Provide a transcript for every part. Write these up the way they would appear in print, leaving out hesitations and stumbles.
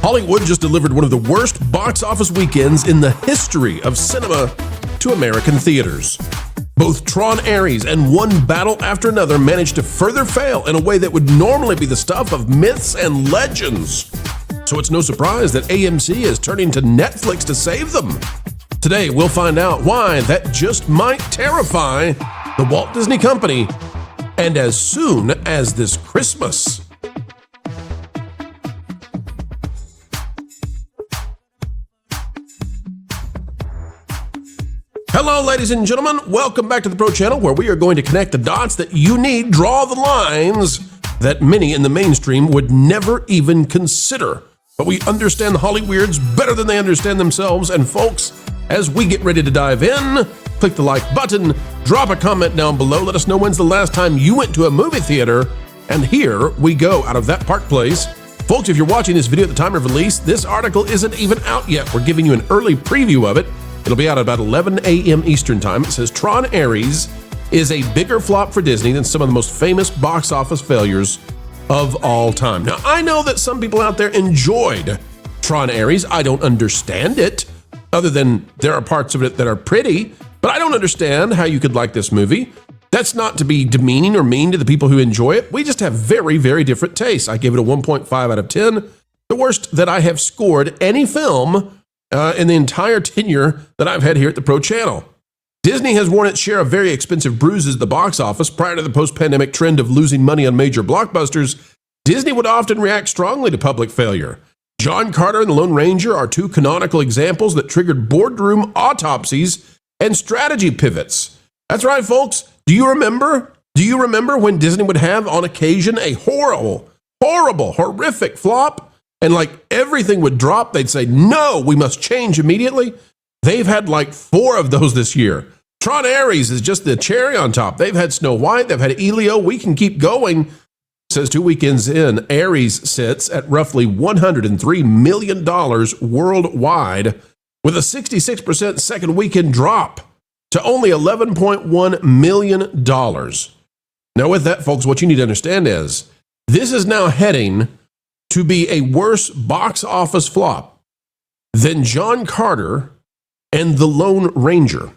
Hollywood just delivered one of the worst box office weekends in the history of cinema to American theaters. Both Tron Aries and one battle after another managed to further fail in a way that would normally be the stuff of myths and legends. So it's no surprise that AMC is turning to Netflix to save them. Today, we'll find out why that just might terrify the Walt Disney Company, and as soon as this Christmas. Hello, ladies and gentlemen. Welcome back to the Pro Channel, where we are going to connect the dots that you need, draw the lines that many in the mainstream would never even consider. But we understand the Hollyweirds better than they understand themselves. And folks, as we get ready to dive in, click the like button, drop a comment down below, let us know when's the last time you went to a movie theater. And here we go, out of that Park Place. Folks, if you're watching this video at the time of release, this article isn't even out yet. We're giving you an early preview of it. It'll be out at about 11 a.m. Eastern Time. It says Tron Aries is a bigger flop for Disney than some of the most famous box office failures of all time. Now, I know that some people out there enjoyed Tron Aries. I don't understand it, other than there are parts of it that are pretty, but I don't understand how you could like this movie. That's not to be demeaning or mean to the people who enjoy it. We just have very, very different tastes. I gave it a 1.5 out of 10, the worst that I have scored any film in the entire tenure that I've had here at the Pro Channel. Disney has worn its share of very expensive bruises at the box office. Prior to the post-pandemic trend of losing money on major blockbusters, Disney would often react strongly to public failure. John Carter and The Lone Ranger are two canonical examples that triggered boardroom autopsies and strategy pivots. That's right, folks. Do you remember when Disney would have, on occasion, a horrible, horrific flop? And like everything would drop, they'd say, no, we must change immediately. They've had like 4 of those this year. Tron Aries is just the cherry on top. They've had Snow White, they've had Elio. We can keep going. It says 2 weekends in, Aries sits at roughly $103 million worldwide, with a 66% second weekend drop to only $11.1 million. Now with that, folks, what you need to understand is this is now heading to be a worse box office flop than John Carter and The Lone Ranger.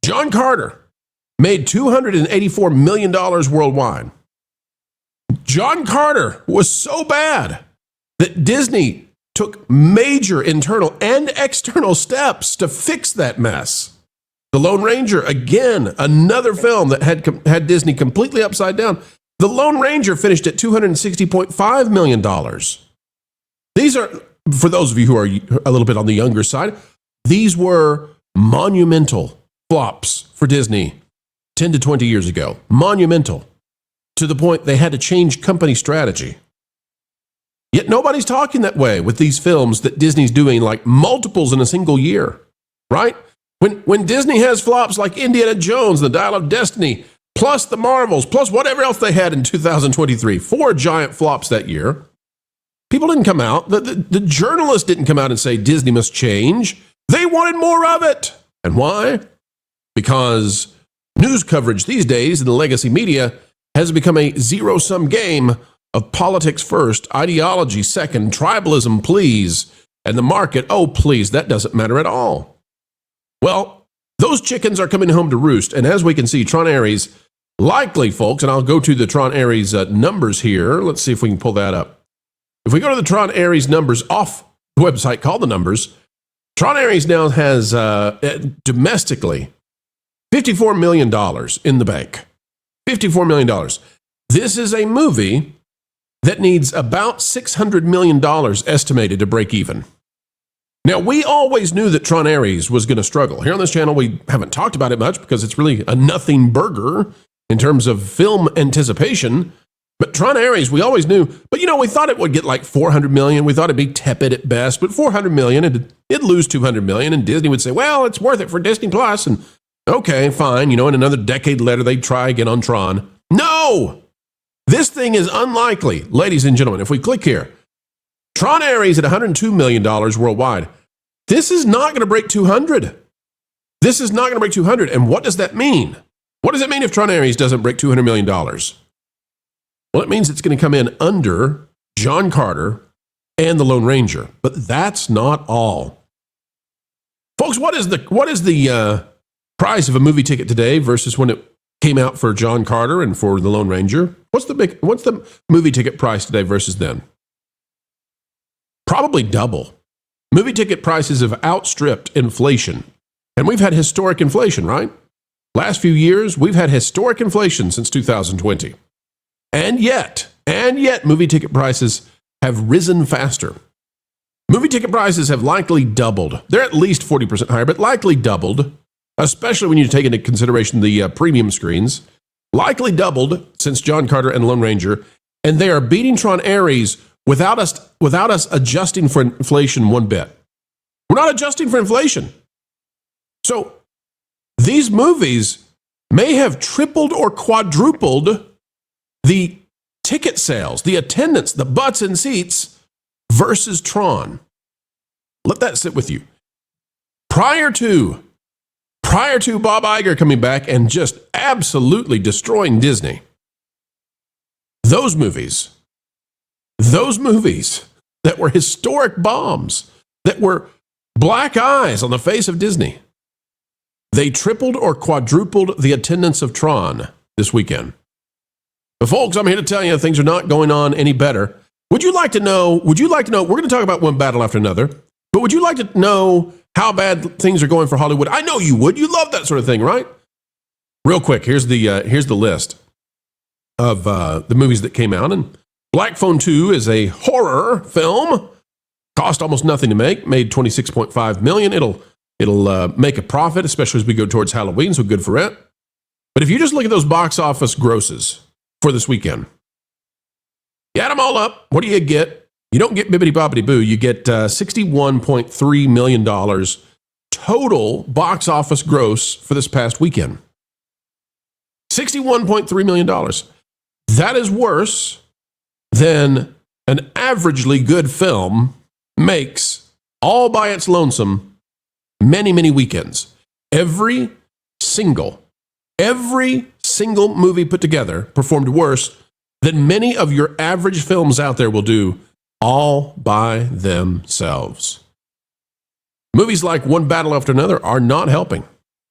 John Carter made $284 million worldwide. John Carter was so bad that Disney took major internal and external steps to fix that mess. The Lone Ranger, again, another film that had Disney completely upside down. The Lone Ranger finished at $260.5 million. These are, for those of you who are a little bit on the younger side, these were monumental flops for Disney 10 to 20 years ago. Monumental, to the point they had to change company strategy. Yet nobody's talking that way with these films that Disney's doing, like multiples in a single year, right? When Disney has flops like Indiana Jones, The Dial of Destiny, plus the Marvels, plus whatever else they had in 2023, 4 giant flops that year, people didn't come out. The journalists didn't come out and say Disney must change. They wanted more of it. And why? Because news coverage these days in the legacy media has become a zero-sum game of politics first, ideology second, tribalism please, and the market, oh please, that doesn't matter at all. Well, those chickens are coming home to roost, and as we can see, Tron Aries likely, folks, and I'll go to the Tron Aries numbers here. Let's see if we can pull that up. If we go to the Tron Aries numbers off the website called The Numbers, Tron Aries now has domestically $54 million in the bank. $54 million. This is a movie that needs about $600 million estimated to break even. Now, we always knew that Tron Aries was going to struggle. Here on this channel, we haven't talked about it much because it's really a nothing burger in terms of film anticipation. But Tron Aries, we always knew. But, we thought it would get like $400 million. We thought it'd be tepid at best. But $400 million, it'd lose $200 million. And Disney would say, well, it's worth it for Disney Plus. And okay, fine. In another decade later, they'd try again on Tron. No! This thing is unlikely, ladies and gentlemen. If we click here, Tron Aries at $102 million worldwide. This is not going to break 200. This is not going to break 200. And what does that mean? What does it mean if Tron Aries doesn't break $200 million? Well, it means it's going to come in under John Carter and The Lone Ranger. But that's not all. Folks, what is the price of a movie ticket today versus when it came out for John Carter and for The Lone Ranger? What's the movie ticket price today versus then? Probably double. Movie ticket prices have outstripped inflation. And we've had historic inflation, right? Last few years, we've had historic inflation since 2020. And yet, movie ticket prices have risen faster. Movie ticket prices have likely doubled. They're at least 40% higher, but likely doubled, especially when you take into consideration the premium screens. Likely doubled since John Carter and Lone Ranger, and they are beating Tron Aries without us adjusting for inflation one bit. We're not adjusting for inflation. So these movies may have tripled or quadrupled the ticket sales, the attendance, the butts in seats versus Tron. Let that sit with you. Prior to Bob Iger coming back and just absolutely destroying Disney, those movies that were historic bombs, that were black eyes on the face of Disney, they tripled or quadrupled the attendance of Tron this weekend. But folks, I'm here to tell you things are not going on any better. Would you like to know, we're going to talk about one battle after another, but would you like to know how bad things are going for Hollywood? I know you would. You love that sort of thing, right? Real quick, here's the list of the movies that came out. And Black Phone 2 is a horror film. Cost almost nothing to make. Made $26.5 million. It'll make a profit, especially as we go towards Halloween, so good for it. But if you just look at those box office grosses for this weekend, you add them all up, what do you get? You don't get bibbity bobbity boo. You get $61.3 million total box office gross for this past weekend. $61.3 million. That is worse than an averagely good film makes all by its lonesome many, many weekends. Every single movie put together performed worse than many of your average films out there will do all by themselves. Movies like One Battle After Another are not helping.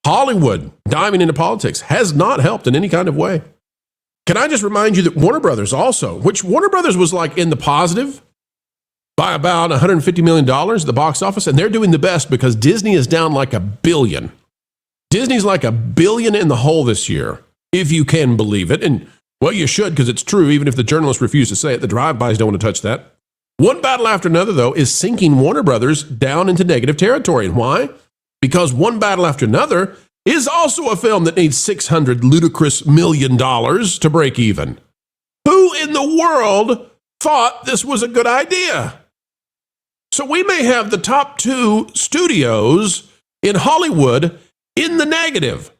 Hollywood diving into politics has not helped in any kind of way. Can I just remind you that Warner Brothers also, which Warner Brothers was like in the positive by about $150 million at the box office, and they're doing the best because Disney is down like $1 billion. Disney's like $1 billion in the hole this year, if you can believe it. And, well, you should, because it's true, even if the journalists refuse to say it. The drive-bys don't want to touch that. One Battle After Another, though, is sinking Warner Brothers down into negative territory. And why? Because One Battle After Another is also a film that needs $600 ludicrous million to break even. Who in the world thought this was a good idea? So we may have the top two studios in Hollywood in the negative.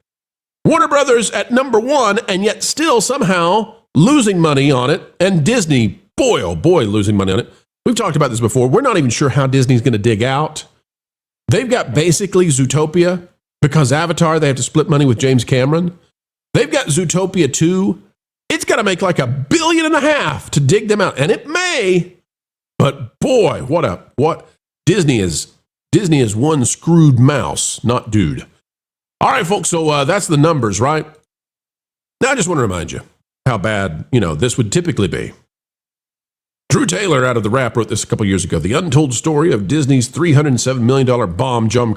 Warner Brothers at number one, and yet still somehow losing money on it. And Disney, boy, oh boy, losing money on it. We've talked about this before. We're not even sure how Disney's going to dig out. They've got basically Zootopia. Because Avatar, they have to split money with James Cameron. They've got Zootopia 2. It's got to make like $1.5 billion to dig them out. And it may, but boy, what Disney is one screwed mouse, not dude. All right, folks, so that's the numbers, right? Now I just want to remind you how bad, this would typically be. Drew Taylor out of The Wrap wrote this a couple years ago. The untold story of Disney's $307 million bomb, John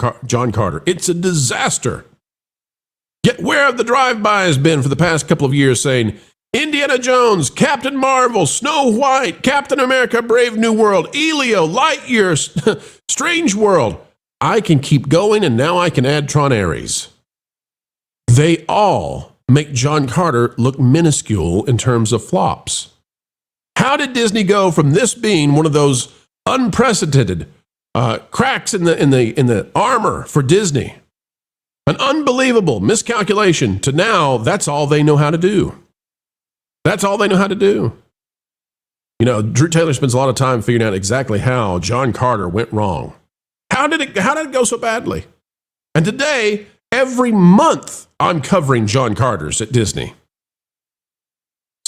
Carter. It's a disaster. Yet where have the drive-bys been for the past couple of years saying, Indiana Jones, Captain Marvel, Snow White, Captain America, Brave New World, Elio, Lightyear, Strange World. I can keep going, and now I can add Tron Aries. They all make John Carter look minuscule in terms of flops. How did Disney go from this being one of those unprecedented cracks in the armor for Disney, an unbelievable miscalculation, to now that's all they know how to do? That's all they know how to do. Drew Taylor spends a lot of time figuring out exactly how John Carter went wrong. How did it go so badly? And today, every month, I'm covering John Carter's at Disney.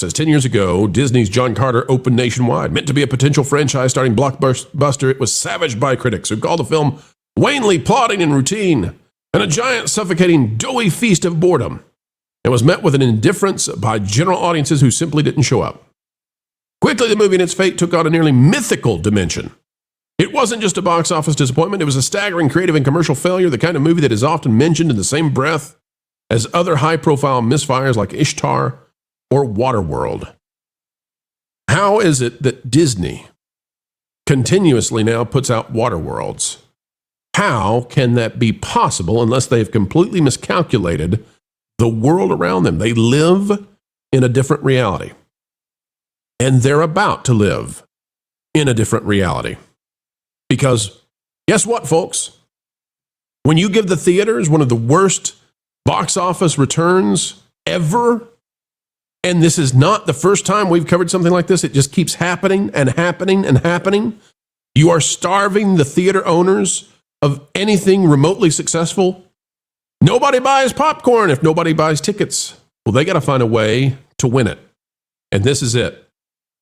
says 10 years ago, Disney's John Carter opened nationwide. Meant to be a potential franchise-starting blockbuster, it was savaged by critics who called the film wanly plodding and routine, and a giant suffocating doughy feast of boredom. It was met with an indifference by general audiences who simply didn't show up. Quickly, the movie and its fate took on a nearly mythical dimension. It wasn't just a box office disappointment, it was a staggering creative and commercial failure, the kind of movie that is often mentioned in the same breath as other high-profile misfires like Ishtar or Waterworld. How is it that Disney continuously now puts out Waterworlds? How can that be possible unless they've completely miscalculated the world around them? They live in a different reality. And they're about to live in a different reality. Because guess what, folks? When you give the theaters one of the worst box office returns ever, and this is not the first time we've covered something like this, it just keeps happening and happening and happening. You are starving the theater owners of anything remotely successful. Nobody buys popcorn if nobody buys tickets. Well, they got to find a way to win it. And this is it.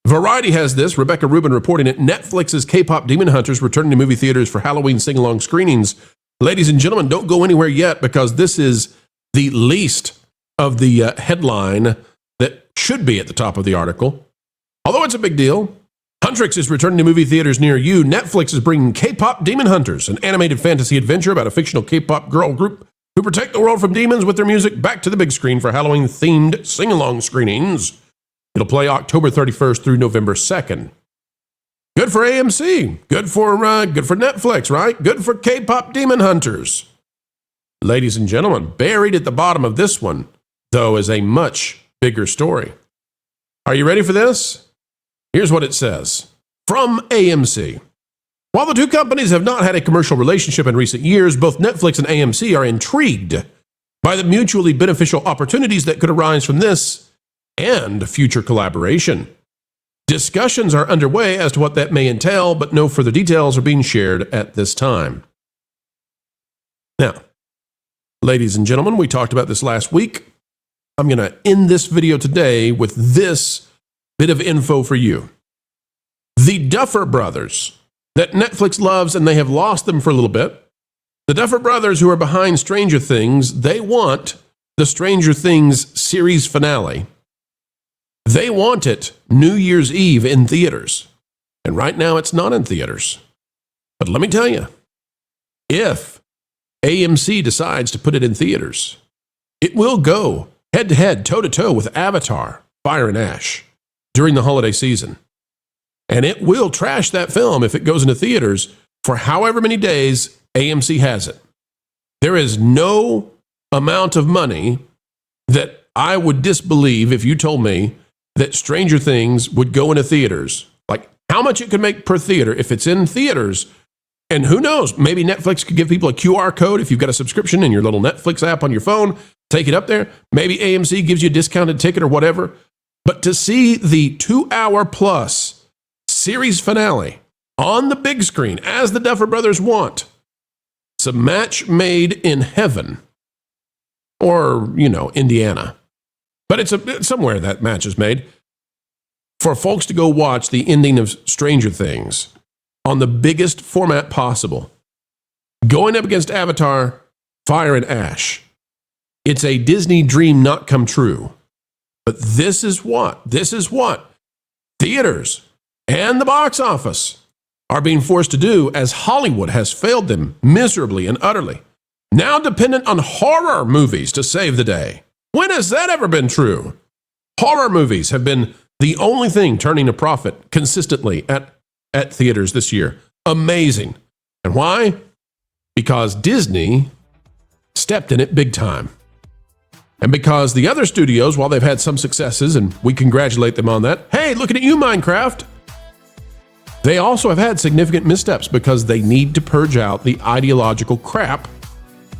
Variety has this, Rebecca Rubin reporting it. Netflix's K-pop Demon Hunters returning to movie theaters for Halloween sing-along screenings. Ladies and gentlemen, don't go anywhere yet because this is the least of the headline that should be at the top of the article. Although it's a big deal, Huntrix is returning to movie theaters near you. Netflix is bringing K-pop Demon Hunters, an animated fantasy adventure about a fictional K-pop girl group who protect the world from demons with their music, back to the big screen for Halloween-themed sing-along screenings. It'll play October 31st through November 2nd. Good for AMC. Good for Netflix, right? Good for K-pop Demon Hunters. Ladies and gentlemen, buried at the bottom of this one, though, is a much bigger story. Are you ready for this? Here's what it says. From AMC. While the two companies have not had a commercial relationship in recent years, both Netflix and AMC are intrigued by the mutually beneficial opportunities that could arise from this and future collaboration. Discussions are underway as to what that may entail, but no further details are being shared at this time. Now, ladies and gentlemen, we talked about this last week. I'm going to end this video today with this bit of info for you. The Duffer Brothers that Netflix loves, and they have lost them for a little bit. The Duffer Brothers who are behind Stranger Things, they want the Stranger Things series finale. They want it New Year's Eve in theaters. And right now it's not in theaters. But let me tell you, if AMC decides to put it in theaters, it will go head-to-head, toe-to-toe with Avatar, Fire and Ash during the holiday season. And it will trash that film if it goes into theaters for however many days AMC has it. There is no amount of money that I would disbelieve if you told me that Stranger Things would go into theaters. Like how much it could make per theater if it's in theaters. And who knows, maybe Netflix could give people a QR code if you've got a subscription in your little Netflix app on your phone. Take it up there. Maybe AMC gives you a discounted ticket or whatever. But to see the 2-hour plus series finale on the big screen, as the Duffer Brothers want, it's a match made in heaven. Or, Indiana. But it's somewhere that match is made. For folks to go watch the ending of Stranger Things on the biggest format possible, going up against Avatar, Fire and Ash. It's a Disney dream not come true. But this is what theaters and the box office are being forced to do as Hollywood has failed them miserably and utterly. Now dependent on horror movies to save the day. When has that ever been true? Horror movies have been the only thing turning a profit consistently at theaters this year. Amazing. And why? Because Disney stepped in it big time. And because the other studios, while they've had some successes, and we congratulate them on that, hey, looking at you, Minecraft, they also have had significant missteps because they need to purge out the ideological crap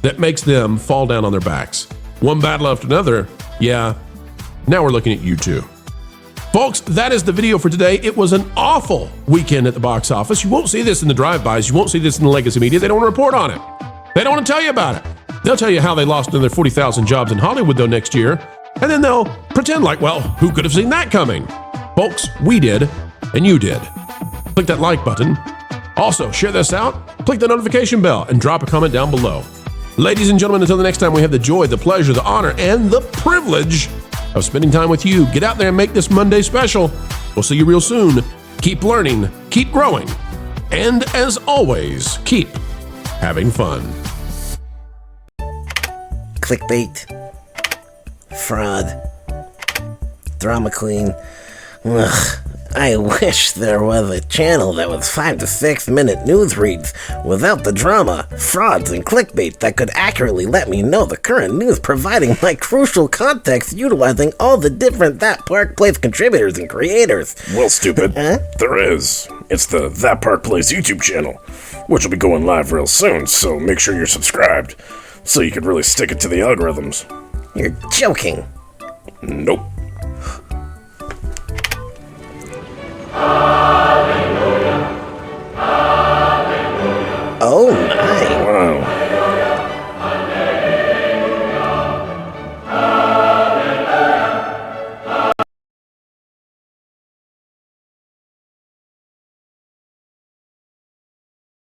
that makes them fall down on their backs. One battle after another, yeah, now we're looking at you too. Folks, that is the video for today. It was an awful weekend at the box office. You won't see this in the drive-bys. You won't see this in the legacy media. They don't report on it. They don't want to tell you about it. They'll tell you how they lost another 40,000 jobs in Hollywood, though, next year. And then they'll pretend like, well, who could have seen that coming? Folks, we did, and you did. Click that like button. Also, share this out, click the notification bell, and drop a comment down below. Ladies and gentlemen, until the next time, we have the joy, the pleasure, the honor, and the privilege of spending time with you. Get out there and make this Monday special. We'll see you real soon. Keep learning, keep growing, and as always, keep having fun. Clickbait, fraud, drama queen. Ugh, I wish there was a channel that was 5 to 6 minute news reads without the drama, frauds, and clickbait that could accurately let me know the current news, providing my crucial context utilizing all the different That Park Place contributors and creators. Well, stupid, there is. It's the That Park Place YouTube channel, which will be going live real soon, so make sure you're subscribed, so you can really stick it to the algorithms. You're joking. Nope. Oh my.